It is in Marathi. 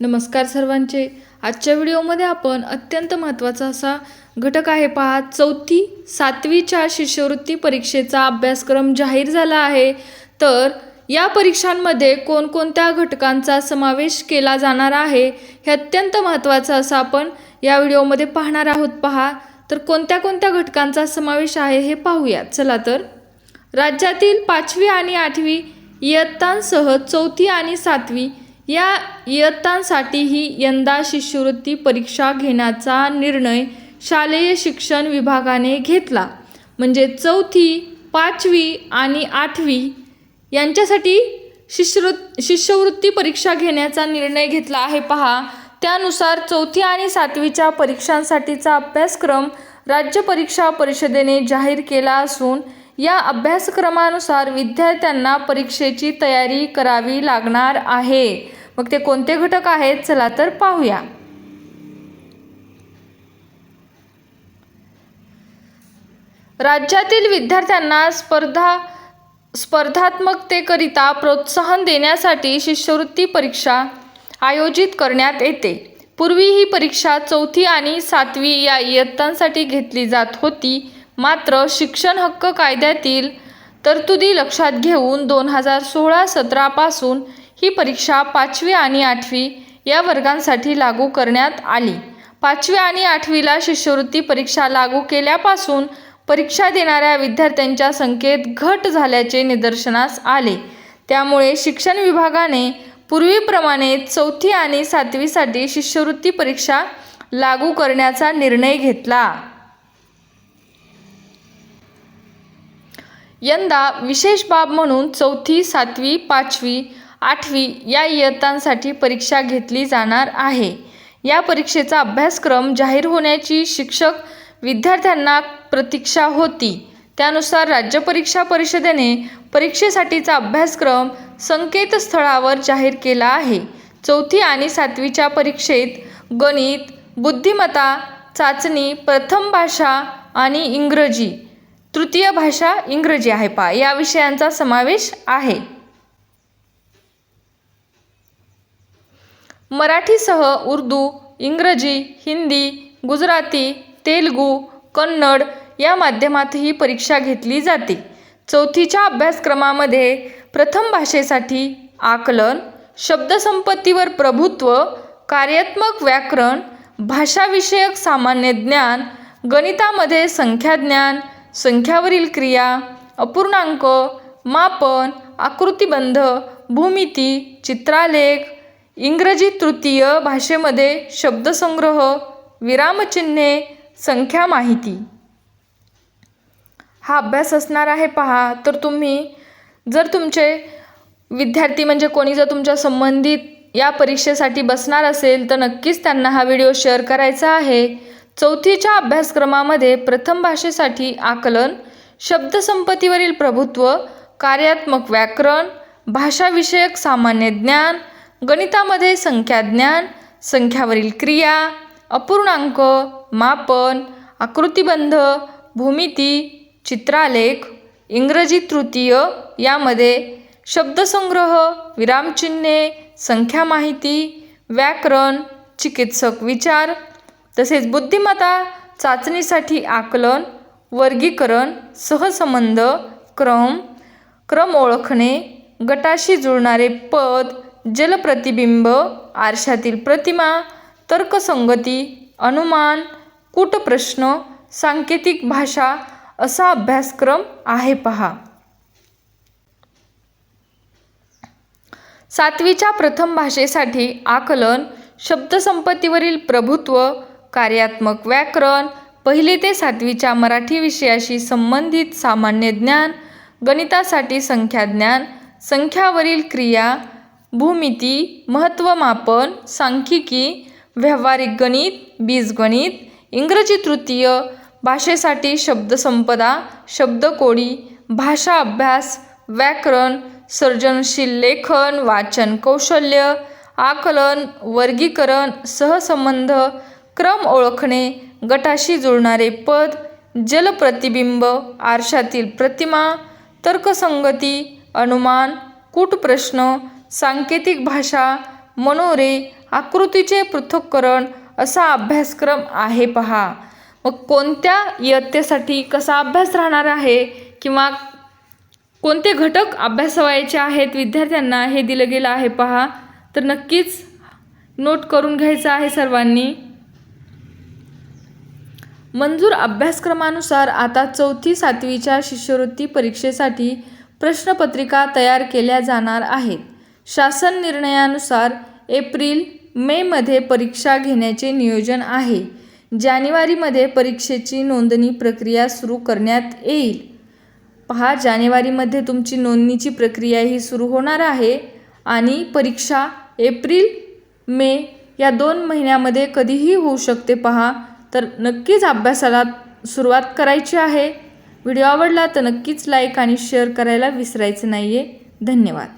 नमस्कार सर्वांचे। आजच्या व्हिडिओमध्ये आपण अत्यंत महत्त्वाचा असा घटक आहे पहा, 4थी 7वीच्या शिष्यवृत्ती परीक्षेचा अभ्यासक्रम जाहीर झाला आहे। तर या परीक्षांमध्ये कोणकोणत्या घटकांचा समावेश केला जाणार आहे हे अत्यंत महत्त्वाचं असं आपण या व्हिडिओमध्ये पाहणार आहोत। पहा तर कोणत्या कोणत्या घटकांचा समावेश आहे हे पाहूया। चला तर राज्यातील 5वी आणि 8वी इयत्तांसह 4थी आणि 7वी या इयत्तांसाठीही यंदा शिष्यवृत्ती परीक्षा घेण्याचा निर्णय शालेय शिक्षण विभागाने घेतला। म्हणजे 4थी 5वी आणि 8वी यांच्यासाठी शिष्यवृत्ती परीक्षा घेण्याचा निर्णय घेतला आहे। पहा त्यानुसार 4थी आणि 7वीच्या परीक्षांसाठीचा अभ्यासक्रम राज्य परीक्षा परिषदेने जाहीर केला असून या अभ्यासक्रमानुसार विद्यार्थ्यांना परीक्षेची तयारी करावी लागणार आहे। मग ते कोणते घटक आहेत चला तर पाहूया। राज्यातील विद्यार्थ्यांना स्पर्धात्मकतेकरिता प्रोत्साहन देण्यासाठी शिष्यवृत्ती परीक्षा आयोजित करण्यात येते। पूर्वी ही परीक्षा 4थी आणि 7वी या इयत्तांसाठी घेतली जात होती। मात्र शिक्षण हक्क कायद्यातील तरतुदी लक्षात घेऊन 2016-17 पासून ही परीक्षा 5वी आणि 8वी या वर्गांसाठी लागू करण्यात आली। 5वी आणि 8वीला शिष्यवृत्ती परीक्षा लागू केल्यापासून परीक्षा देणाऱ्या विद्यार्थ्यांच्या संख्येत घट झाल्याचे निदर्शनास आले। त्यामुळे शिक्षण विभागाने पूर्वीप्रमाणे 4थी आणि 7वीसाठी शिष्यवृत्ती परीक्षा लागू करण्याचा निर्णय घेतला। यंदा विशेष बाब म्हणून 4थी 7वी 5वी 8वी या इयत्तांसाठी परीक्षा घेतली जाणार आहे। या परीक्षेचा अभ्यासक्रम जाहीर होण्याची शिक्षक विद्यार्थ्यांना प्रतीक्षा होती। त्यानुसार राज्य परीक्षा परिषदेने परीक्षेसाठीचा अभ्यासक्रम संकेतस्थळावर जाहीर केला आहे। 4थी आणि 7वीच्या परीक्षेत गणित, बुद्धिमत्ता चाचणी, प्रथम भाषा आणि इंग्रजी, तृतीय भाषा इंग्रजी आहे पहा या विषयांचा समावेश आहे। मराठीसह उर्दू, इंग्रजी, हिंदी, गुजराती, तेलुगू, कन्नड या माध्यमातही परीक्षा घेतली जाते। 4थीच्या अभ्यासक्रमामध्ये प्रथम भाषेसाठी आकलन, शब्दसंपत्तीवर प्रभुत्व, कार्यात्मक व्याकरण, भाषाविषयक सामान्य ज्ञान, गणितामध्ये संख्याज्ञान, संख्यावरील क्रिया, अपूर्णांक, मापन, आकृतिबंध, भूमिती, चित्रालेख, इंग्रजी तृतीय भाषेमध्ये शब्दसंग्रह, विरामचिन्हे, संख्या माहिती हा अभ्यास असणार आहे। पहा तर तुम्ही जर तुमचे विद्यार्थी म्हणजे कोणी जर तुमच्या संबंधित या परीक्षेसाठी बसणार असेल तर नक्कीच त्यांना हा व्हिडिओ शेअर करायचा आहे। 4थीच्या अभ्यासक्रमामध्ये प्रथम भाषेसाठी आकलन, शब्दसंपत्तीवरील प्रभुत्व, कार्यात्मक व्याकरण, भाषाविषयक सामान्य ज्ञान, गणितामध्ये संख्याज्ञान, संख्यावरील क्रिया, अपूर्णांक, मापन, आकृतिबंध, भूमिती, चित्रालेख, इंग्रजी तृतीय यामध्ये शब्दसंग्रह, विरामचिन्हे, संख्या माहिती, व्याकरण, चिकित्सक विचार, तसेच बुद्धिमत्ता चाचणीसाठी आकलन, वर्गीकरण, सहसंबंध, क्रम ओळखणे, गटाशी जुळणारे पद, जलप्रतिबिंब, आरशातील प्रतिमा, तर्कसंगती, अनुमान, कूटप्रश्न, सांकेतिक भाषा असा अभ्यासक्रम आहे पहा। 7वीच्या प्रथम भाषेसाठी आकलन, शब्दसंपत्तीवरील प्रभुत्व, कार्यात्मक व्याकरण, 1ली ते 7वीच्या मराठी विषयाशी संबंधित सामान्य ज्ञान, गणितासाठी संख्याज्ञान, संख्यावरील क्रिया, भूमिती, महत्त्वमापन, सांख्यिकी, व्यावहारिक गणित, बीजगणित, इंग्रजी तृतीय भाषेसाठी शब्दसंपदा, शब्दकोडी, भाषा अभ्यास, व्याकरण, सर्जनशील लेखन, वाचन कौशल्य, आकलन, वर्गीकरण, सहसंबंध, क्रम ओळखणे, गटाशी जुळणारे पद, जलप्रतिबिंब, आरशातील प्रतिमा, तर्कसंगती, अनुमान, कूटप्रश्न, सांकेतिक भाषा, मनोरे, आकृतीचे पृथक्करण असा अभ्यासक्रम आहे पहा. मग कोणत्या इयत्तेसाठी कसा अभ्यास राहणार आहे किंवा कोणते घटक अभ्यासावयाचे आहेत विद्यार्थ्यांना हे दिलं गेलं आहे पहा. तर नक्कीच नोट करून घ्यायचं आहे सर्वांनी. मंजूर अभ्यासक्रमानुसार आता 4थी-7वीच्या शिष्यवृत्ती परीक्षेसाठी प्रश्नपत्रिका तयार केल्या जाणार आहेत. शासन निर्णयानुसार एप्रिल-मे मध्ये परीक्षा घेण्याचे नियोजन आहे. जानेवारीमध्ये परीक्षेची नोंदणी प्रक्रिया सुरू करण्यात येईल. पहा, जानेवारीमध्ये तुमची नोंदणीची प्रक्रिया ही सुरू होणार आहे आणि परीक्षा एप्रिल-मे या 2 महिन्यामध्ये कधीही होऊ शकते पहा. तर नक्कीच अभ्यासाला सुरुवात करायची आहे. व्हिडिओ आवडला तर नक्कीच लाईक आणि शेअर करायला विसरायचं नाही आहे. धन्यवाद.